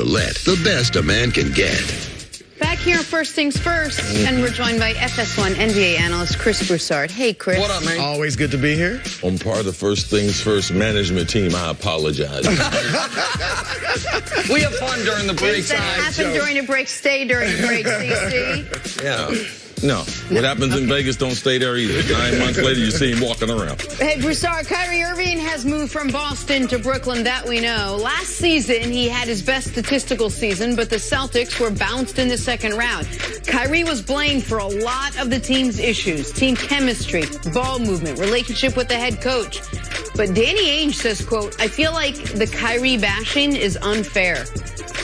Gillette, the best a man can get. Back here on First Things First, and we're joined by FS1 NBA analyst Chris Broussard. Hey, Chris. What up, man? Always good to be here. I'm part of the First Things First management team. I apologize. We have fun during the break. Things that happen during the break, stay during the break, CC. Yeah. No. What happens in Vegas don't stay there either. 9 months later, you see him walking around. Hey, Broussard, Kyrie Irving has moved from Boston to Brooklyn, that we know. Last season, he had his best statistical season, but the Celtics were bounced in the second round. Kyrie was blamed for a lot of the team's issues: team chemistry, ball movement, relationship with the head coach. But Danny Ainge says, quote, "I feel like the Kyrie bashing is unfair."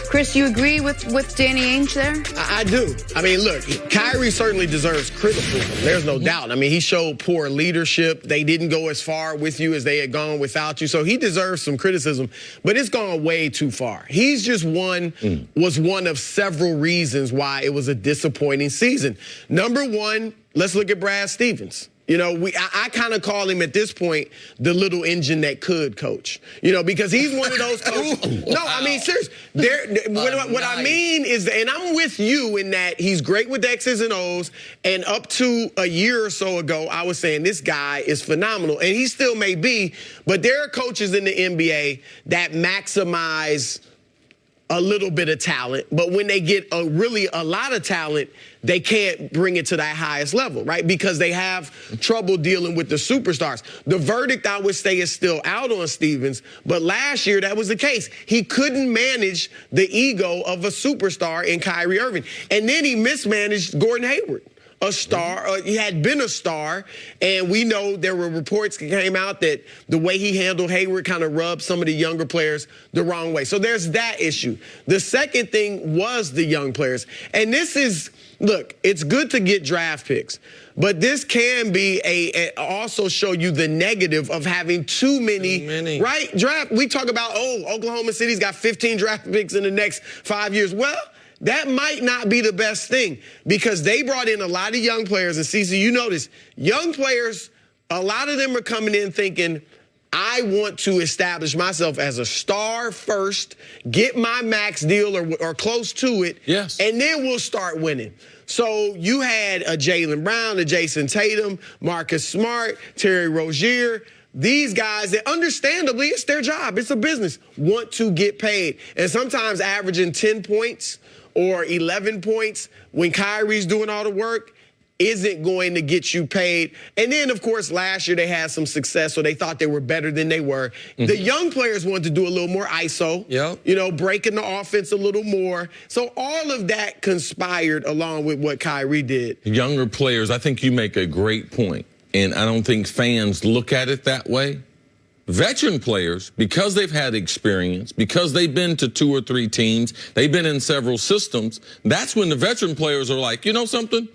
Chris, you agree with Danny Ainge there? I do. I mean, look, Kyrie certainly deserves criticism. There's no doubt. I mean, he showed poor leadership. They didn't go as far with you as they had gone without you. So he deserves some criticism, but it's gone way too far. He's just was one of several reasons why it was a disappointing season. Number one, let's look at Brad Stevens. You know, I kind of call him at this point the little engine that could coach. You know, because he's one of those coaches. No, I mean, seriously. What I mean is, and I'm with you in that he's great with X's and O's. And up to a year or so ago, I was saying this guy is phenomenal. And he still may be. But there are coaches in the NBA that maximize a little bit of talent, but when they get a lot of talent, they can't bring it to that highest level, right? Because they have trouble dealing with the superstars. The verdict, I would say, is still out on Stevens, but last year that was the case. He couldn't manage the ego of a superstar in Kyrie Irving. And then he mismanaged Gordon Hayward. A star, he had been a star, and we know there were reports that came out that the way he handled Hayward kind of rubbed some of the younger players the wrong way. So there's that issue. The second thing was the young players. And this is, look, it's good to get draft picks, but this can be also show you the negative of having too many. Right? Draft, we talk about, Oklahoma City's got 15 draft picks in the next 5 years. Well, that might not be the best thing because they brought in a lot of young players. And Cece, you notice, young players, a lot of them are coming in thinking, I want to establish myself as a star first, get my max deal or close to it, yes, and then we'll start winning. So you had a Jaylen Brown, a Jason Tatum, Marcus Smart, Terry Rozier. These guys that understandably, it's their job, it's a business, want to get paid. And sometimes averaging 10 points or 11 points when Kyrie's doing all the work isn't going to get you paid. And then, of course, last year they had some success, so they thought they were better than they were. The young players wanted to do a little more ISO, you know, breaking the offense a little more. So all of that conspired along with what Kyrie did. Younger players, I think you make a great point, and I don't think fans look at it that way. Veteran players, because they've had experience, because they've been to 2 or 3 teams, they've been in several systems, that's when the veteran players are like, you know something?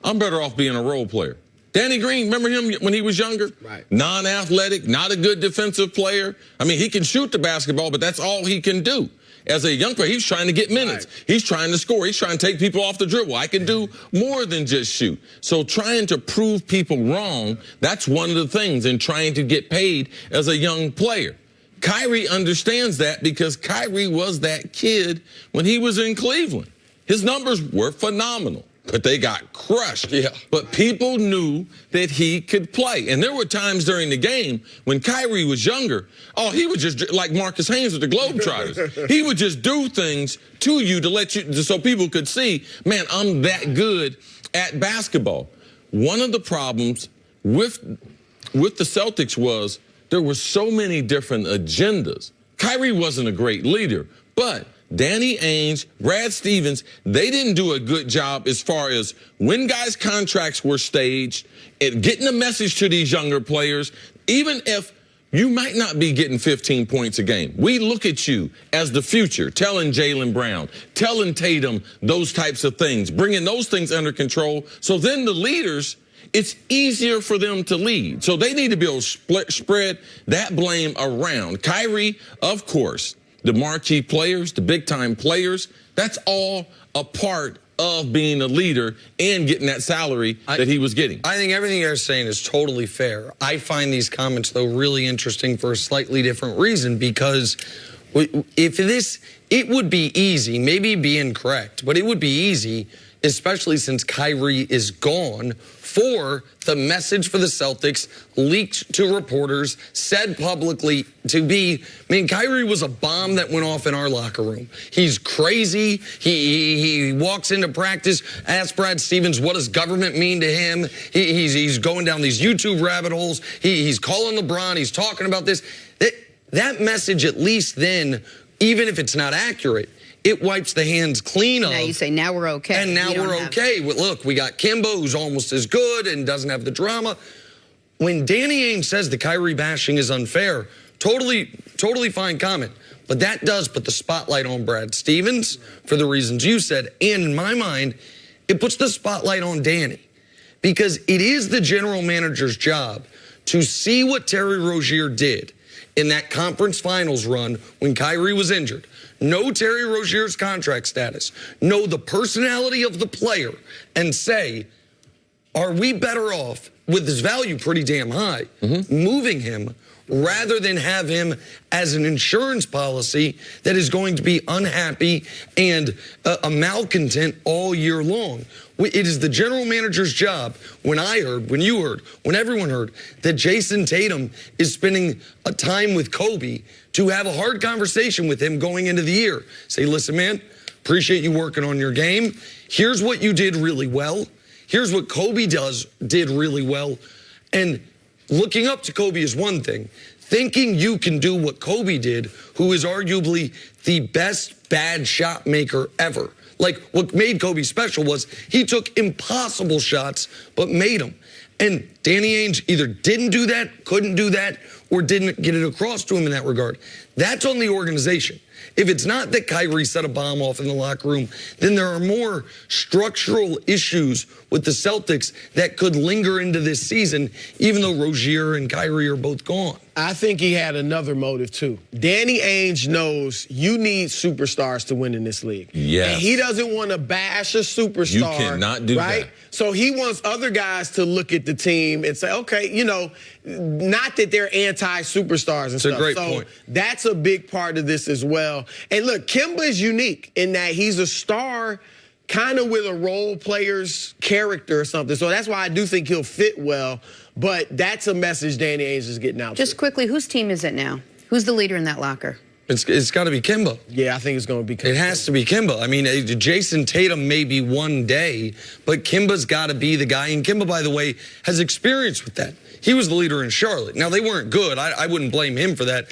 I'm better off being a role player. Danny Green, remember him when he was younger? Right. Non-athletic, not a good defensive player. I mean, he can shoot the basketball, but that's all he can do. As a young player, he's trying to get minutes. Right. He's trying to score. He's trying to take people off the dribble. I can do more than just shoot. So trying to prove people wrong, that's one of the things in trying to get paid as a young player. Kyrie understands that because Kyrie was that kid when he was in Cleveland. His numbers were phenomenal, but they got crushed. Yeah. But people knew that he could play. And there were times during the game when Kyrie was younger, he would just, like Marcus Haynes with the Globetrotters, he would just do things to you to let you, so people could see, man, I'm that good at basketball. One of the problems with the Celtics was there were so many different agendas. Kyrie wasn't a great leader, but Danny Ainge, Brad Stevens, they didn't do a good job as far as when guys' contracts were staged and getting a message to these younger players, even if you might not be getting 15 points a game. We look at you as the future, telling Jaylen Brown, telling Tatum those types of things, bringing those things under control. So then the leaders, it's easier for them to lead. So they need to be able to spread that blame around. Kyrie, of course, the marquee players, the big-time players, that's all a part of being a leader and getting that salary that he was getting. I think everything you're saying is totally fair. I find these comments, though, really interesting for a slightly different reason, because if it would be easy, maybe be incorrect, but it would be easy, especially since Kyrie is gone, for the message for the Celtics leaked to reporters, said publicly to be, I mean, Kyrie was a bomb that went off in our locker room. He's crazy. He walks into practice, asks Brad Stevens, what does government mean to him? He's going down these YouTube rabbit holes. He's calling LeBron. He's talking about this. That message, at least then, even if it's not accurate, it wipes the hands clean of. Now you say, now we're okay. And now we're okay. Well, look, we got Kimba, who's almost as good and doesn't have the drama. When Danny Ainge says the Kyrie bashing is unfair, totally fine comment. But that does put the spotlight on Brad Stevens for the reasons you said. And in my mind, it puts the spotlight on Danny. Because it is the general manager's job to see what Terry Rozier did in that conference finals run when Kyrie was injured. Know Terry Rozier's contract status. Know the personality of the player and say, are we better off with his value pretty damn high, moving him rather than have him as an insurance policy that is going to be unhappy and a malcontent all year long. It is the general manager's job, when I heard, when you heard, when everyone heard, that Jason Tatum is spending a time with Kobe, to have a hard conversation with him going into the year. Say, listen, man, appreciate you working on your game. Here's what you did really well. Here's what Kobe did really well. And looking up to Kobe is one thing. Thinking you can do what Kobe did, who is arguably the best bad shot maker ever. Like, what made Kobe special was he took impossible shots, but made them. And Danny Ainge either didn't do that, couldn't do that, or didn't get it across to him in that regard. That's on the organization. If it's not that Kyrie set a bomb off in the locker room, then there are more structural issues with the Celtics that could linger into this season, even though Rozier and Kyrie are both gone. I think he had another motive, too. Danny Ainge knows you need superstars to win in this league. Yes. And he doesn't want to bash a superstar. You cannot do right? that. So he wants other guys to look at the team and say, okay, you know, not that they're anti-superstars and stuff. It's a great point. That's a big part of this as well. And look, Kimba is unique in that he's a star kind of with a role player's character or something. So that's why I do think he'll fit well. But that's a message Danny Ainge is getting out. Just quickly, whose team is it now? Who's the leader in that locker? It's got to be Kimba. Yeah, I think it's going to be Kimba. It has to be Kimba. I mean, Jason Tatum maybe one day, but Kimba's got to be the guy. And Kimba, by the way, has experience with that. He was the leader in Charlotte. Now, they weren't good. I wouldn't blame him for that.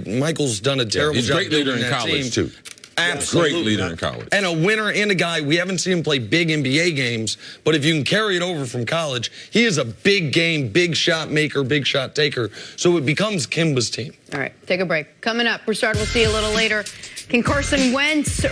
Michael's done a terrible job. He's a great leader in college, too. Absolutely. Great leader in college. And a winner and a guy, we haven't seen him play big NBA games, but if you can carry it over from college, he is a big game, big shot maker, big shot taker. So it becomes Kimba's team. All right, take a break. Coming up, Broussard, we'll see you a little later. Can Carson Wentz